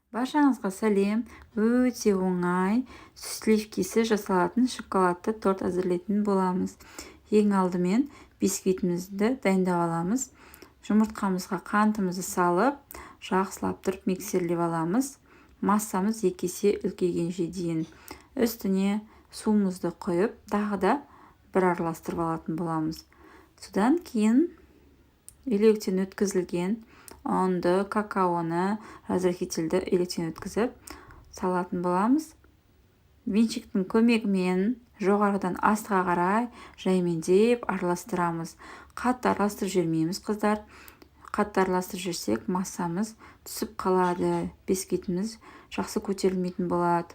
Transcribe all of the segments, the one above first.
Баршаңызға сәлем. Өте оңай сливкисіз жасалатын шоколадты торт әзірлейтін боламыз. Ең алдымен бисквитімізді дайындап аламыз. Жұмыртқамызға қантымызды салып, жақсылап тұрып миксерлеп аламыз. Массамыз 2 есе үлкейгенше дейін. Үстіне суымызды құйып, тағы да бір араластырып алатын боламыз. Содан кейін електен өткізілген ұнды, какаоны, разрыхительді електен өткізіп салатын боламыз. Венчиктің көмегімен жоғарыдан астыға қарай жаймендеп араластырамыз. Қатты араластырып жүрмейміз, қыздар. Қатты араластырып жүрсек, массамыз түсіп қалады. Бисквитіміз жақсы көтерілмейтін болады.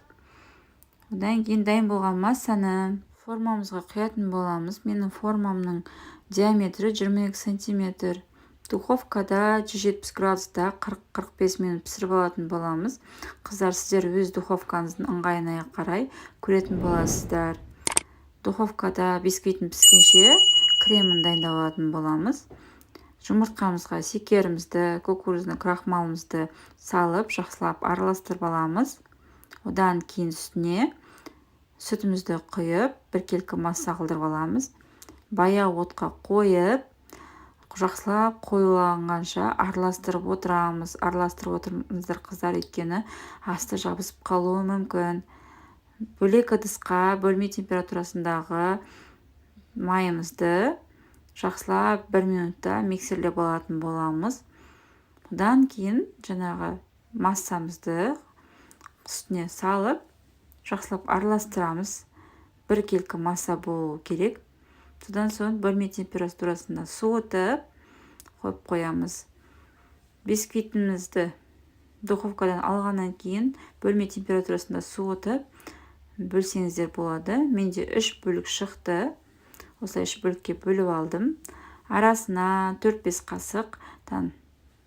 Одан кейін дайын болған массаны формамызға құятын боламыз. Менің формамның диаметрі 22 сантиметр. Духовкада 170 градуста 40-45 минут пісіріп алатын боламыз. Қыздар, сіздер өз духовкаңыздың ыңғайына қарай көретін боласыздар. Духовкада бисквитін піскенше кремін дайындап алатын боламыз. Жұмыртқамызға шекерімізді, кукурузный крахмалымызды салып, жақсылап араластырып аламыз. Одан кейін үстіне сүтімізді құйып, біркелкі масса қылдырып аламыз. Баяу отқа қойып, жақсылап қоюланғанша араластырып отырамыз. Араластырып отырыңыздар, қыздар, өйткені асты жабысып қалуы мүмкін. Бөлек ыдысқа бөлме температурасындағы майымызды жақсылап 1 минутта миксерлеп алатын боламыз. Одан кейін жаңағы массамызды үстіне салып, жақсылап араластырамыз. Біркелкі масса болу керек. Содан соң бөлме температурасында суытып қойып қоямыз. Бисквитімізді духовкадан алғаннан кейін бөлме температурасында суытып бөлсеңіздер болады. Менде 3 бөлік шықты. Осылай 3 бөлікке бөліп алдым. Арасына 4-5 қасықтан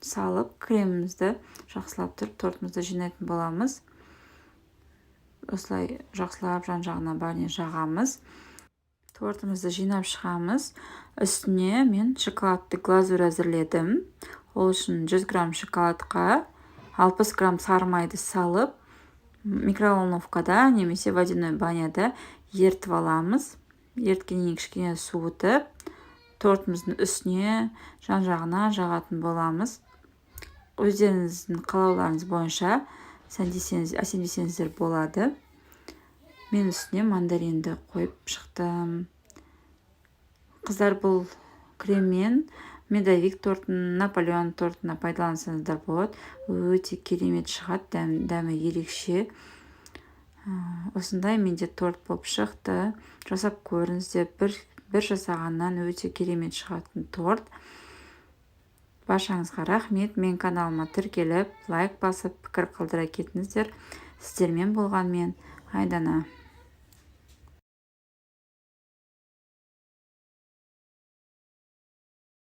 салып, кремімізді жақсылап тұрып тортымызды жинайтын боламыз. Осылай жақсылап жан-жағына бәріне жағамыз. Тортымызды жинап шығамыз. Үстіне мен шоколадты глазурь әзірледім. Ол үшін 100 грамм шоколадқа 60 грамм сары майды салып, микроволновкада немесе водяной баняда ертіп аламыз. Ерткеннен кішкене суытып, тортымыздың үстіне жан-жағына жағатын боламыз. Өздеріңіздің қалауларыңыз бойынша әсемдесеңіздер болады. Мен үстіне мандаринді қойып шықтым. Қыздар, бұл креммен медовик тортын, Наполеон тортына пайдалансаңыздар болады. Өте керемет шығады, дәмі ерекше. Осындай менде торт болып шықты. Жасап көріңіздер, бір жасағаннан өте керемет шығатын торт. Баршаңызға рахмет. Мен каналыма тіркеліп, лайк басып, пікір қалдыра кетіңіздер. Сіздермен болған мен Айдана.